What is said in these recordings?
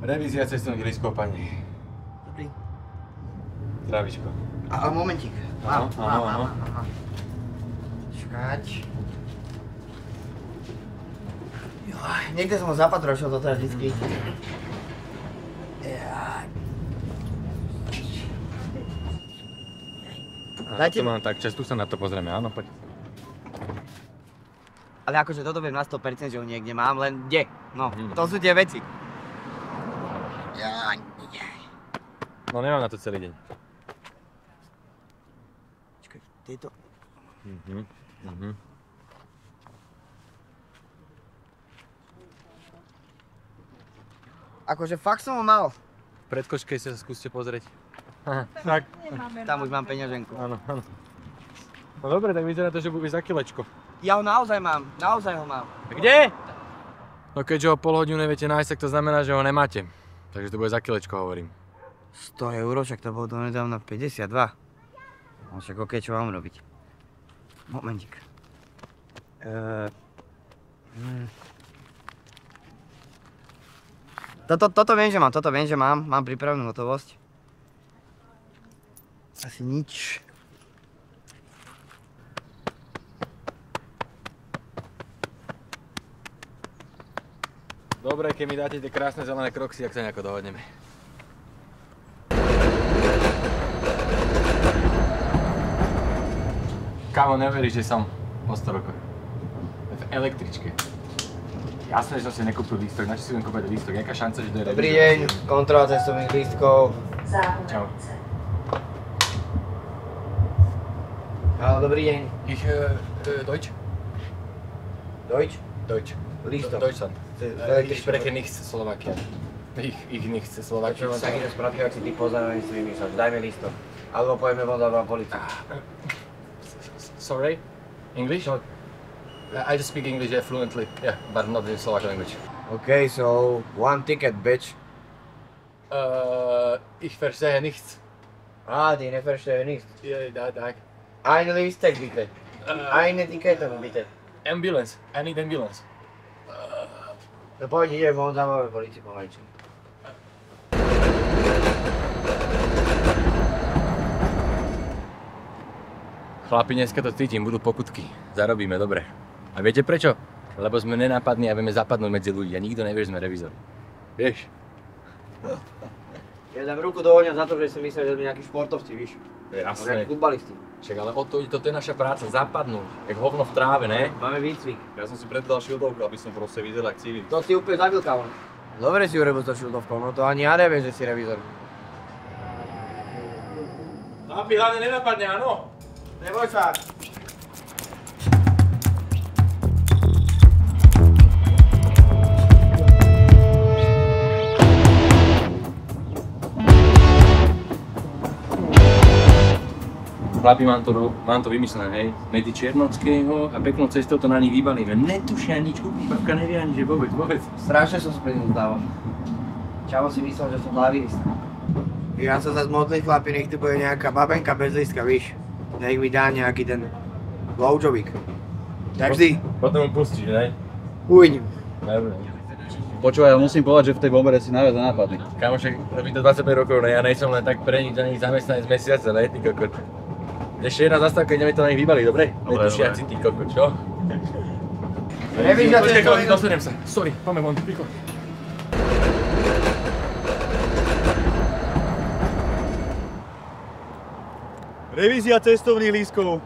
Revízia cestovných lístkov, pani. Dobrý. Zdravíčko. A momentík. Mám. Čakať. Niekde som ho zapatrošil, toto je vždycky. Dajte mám tak čas, tu sa na to pozrieme, áno, poď. Ale akože toto viem na 100%, že ho niekde mám, len kde? No, to sú tie veci. No nemám na to celý deň. Počkaj, tieto... Akože fakt som ho mal. V predkočke sa skúste pozrieť. Tak. Tam už mám peňaženku. Áno, áno. No dobre, tak vyzerá to, že bude za kilečko. Ja ho naozaj mám, naozaj ho mám. Kde? No keďže ho pol hodinu neviete nájsť, tak to znamená, že ho nemáte. Takže to bude za kilečko, hovorím. 100 €, však to bolo donedávna 52. No však okej, čo mám robiť? Momentík. Toto viem, že mám, mám pripravenú hotovosť. Asi nič. Dobre, keď mi dáte tie krásne zelené kroxy, ak sa nejako dohodneme. Kámo, neveríš, že som po 100 rokoch. V električke. Jasné, že som si nekúpil lístok, na čo si budem kúpať lístok? Jaká šanca, že to je revízia? Dobrý deň, kontrola cestovných lístkov. Čau. Haló, dobrý deň. Ich, Deutsch? Deutsch? Deutsch. Lístok. Deutschland. Ich spreche nichts Slovakia. Ich nichts Slovakia. Čo vám takýto správky, ak si ty poznáme, si vymýšľaš. Daj mi lístok. Alebo pojďme von za vám policiu. Sorry? English? I just speak English fluently, yeah, but not in Slovak language. Okay, so one ticket, bitch. Ich verstehe nichts. Ah, die verstehe nichts. Ja, da. Eine Lístek, bitte. Eine Ticket, bitte. Ambulance. I need ambulance. No pojď, idem von, zamáme policiu pomaličku. Chlapi, dneska to cítim, budú pokutky. Zarobíme, dobre. A viete prečo? Lebo sme nenápadní a vieme zapadnúť medzi ľudí a nikto nevie, že sme revizor. Vieš? Ja dám ruku do ohňa za to, že si myslel, že sme nejakí športovci, víš? Jasné. Nejakí futbalisti. Však ale o to, toto je naša práca, zapadnúť. Jak hovno v tráve, ne? Máme výcvik. Ja som si predal šildovku, aby som proste videl, jak civil. To si úplne zabil, kámo. Dobre si urobil to šildovkou, no to ani ja neviem, že si revizor. Chlapi, hlavne nenapadne, áno? Neboj sa. Chlapi, mám to vymyslené, hej. Medzi Černockého a peknou cestou to na nich vybalíme. Netušia nič kúpiť, babka nevie ani, že vôbec. Strašne som sa pri ním zdával. Čavo si myslel, že som hlavivista. Ja sa zase modlím, chlapi, nech tu bude nejaká babenka bez lístka, víš. Nech mi dá nejaký ten blowjobík. Tak vždy. Potom mu pustíš, ne? Uvidím. Dobre. Počúvaj, ja musím povedať, že v tej bombere si najviac nenapadli. Kamošek, robí to 25 rokov, ne? Ja nejsom len tak pre nič ani zamestnanec mesiaca, ne? Ty kokot. Ešte jedna zastávka, ideme to na nich vybaliť, dobre? Netušiaci, ty kokot, čo? Revízia cestovných... Dostanem sa. Sorry, poďme von, rýchlo. Revízia cestovných lístkov.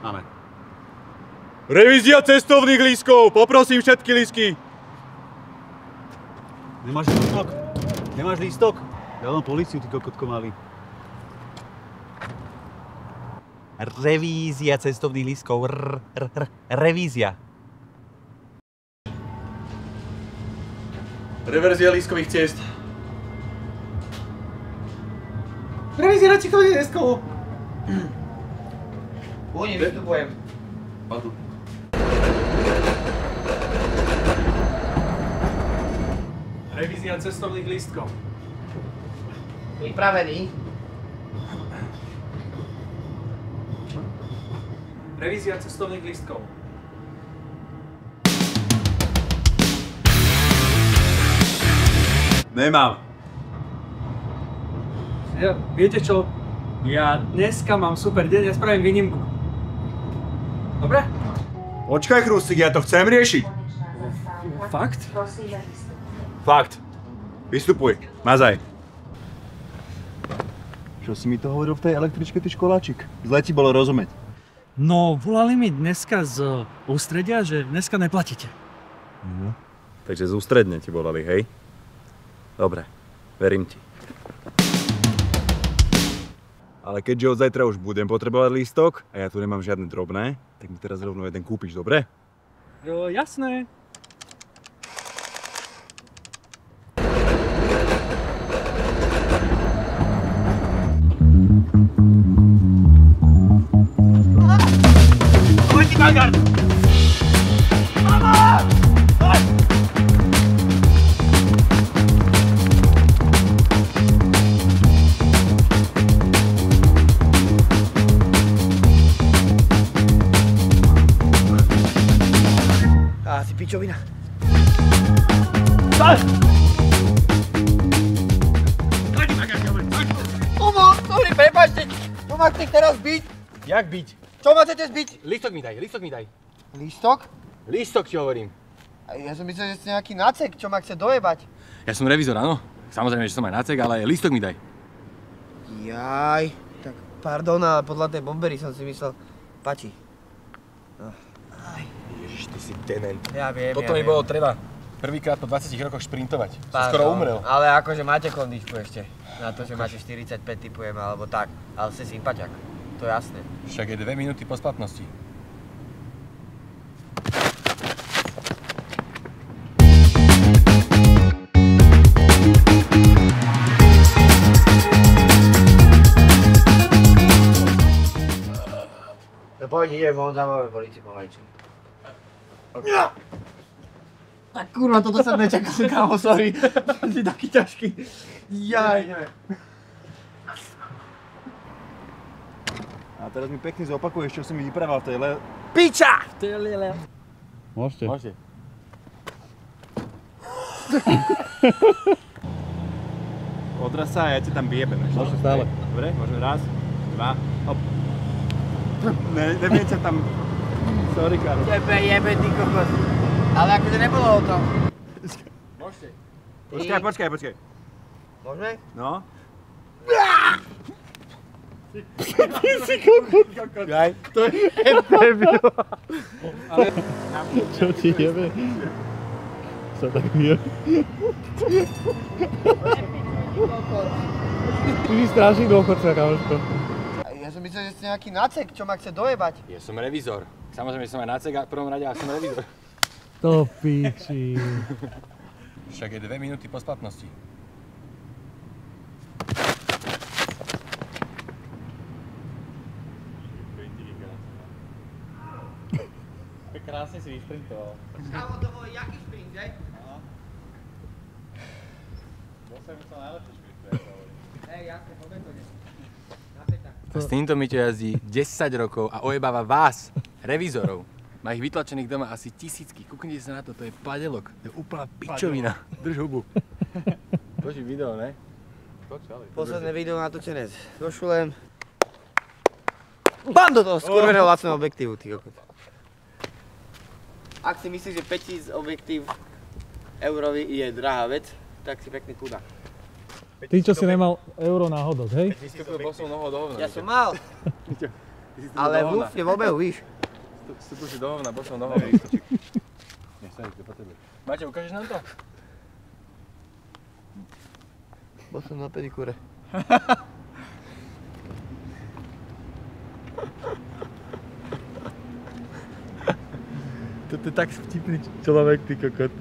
Máme. Revízia cestovných lístkov! Poprosím všetky lístky! Nemáš lístok? Nemáš lístok? Ja mám políciu, ty kokotko malý. Revízia cestovných lístkov. Revízia. Reverzia lístkových ciest. Revízia cestovných lístkov. Uvidím, vystupujem. Padl. Revízia cestovných lístkov. Pripravený. Revízia cestovných lístkov. Nemám. Viete čo? Ja dneska mám super deň, ja spravím výnimku. Dobre? Počkaj, Chrustík, ja to chcem riešiť. Fakt? Fakt. Vystupuj. Mazaj. Čo si mi to hovoril v tej električke, ty školáčik? Zle ti bolo rozumieť. No, volali mi dneska z ústredia, že dneska neplatíte. Takže zústredne ti volali, hej? Dobre, verím ti. Ale keďže od zajtra už budem potrebovať lístok a ja tu nemám žiadne drobné, tak mi teraz rovno jeden kúpiš, dobre? Jo, jasné. Asi pičovina. Sorry, prepáčte. Čo ma chcete teraz byť? Jak byť? Čo ma chcete zbiť? Lístok mi daj, lístok mi daj. Lístok? Lístok ti hovorím. A ja som myslel, že ste nejaký nacek, čo ma chce dojebať. Ja som revizor, áno. Samozrejme, že som aj nacek, ale lístok mi daj. Jaj, tak pardon, ale podľa tej bombery som si myslel, pači. Ježiš, ty si dement. Ja viem, Toto mi bolo treba prvýkrát po 20 rokoch šprintovať. Som skoro umrel. Ale akože máte kondičku ešte. Na to, že máte 45 typujem, alebo tak. Ale ste sympaťak. To je jasné. Však je 2 minúty po splatnosti. No poď, idem von, zavolám políciu pomalečku. A kurva, toto sa nečakal, kámo, sorry. Si taký ťažký. Jaj. A teraz mi pekne zopakuješ, čo si mi vyprával v tej Piča! Môžete. Môžete. Odraz sa a ja ti tam vyjebem. Môžete stále. Dobre, môžeme raz, dva, hop. Neviem ťa tam... Sorry, Karol. Tebe jebe, ty kokos. Ale akože nebolo o tom. Môžete. Počkaj. Môžeme? No. Jaj. Čo ti jebe? Sa tak je. Ty si strašný dôchodca, kamoško. Ja som myslel, že ste nejaký nacek, čo ma chce dojebať. Ja som revizor. Samozrejme, že som aj nacek v prvom rade, ale som revizor. To piči. Však je 2 minúty po splatnosti. Krásne si vyšprintoval. Kámo, to bol jaký šprint, že? Bol som to najlepšie šprintuje. Hej, jasne, poďme to dnes. Napätá. A s týmto Miťo jazdí 10 rokov a ojebáva vás, revizorov. Má ich vytlačených doma asi tisícky. Kúknite sa na to, to je padelok. To je úplná pičovina. Drž hubu. Točí video, ne? Posledné video natočené so Šulem. Bam do toho skurveného lacného objektívu, ty kokot. Ak si myslíš, že 5000 objektív eurový je drahá vec, tak si pekný chudák. Ty, čo si nemal euro na hodok, hej? Vystúpil bosou nohou do hovna. Ja som mal, ale v lufte v obehu, víš. Vstúpil si do hovna bosou nohou. Máte, ukážeš nám to? Bol som na pedikúre. To je tak vtipný človek, ty kokot.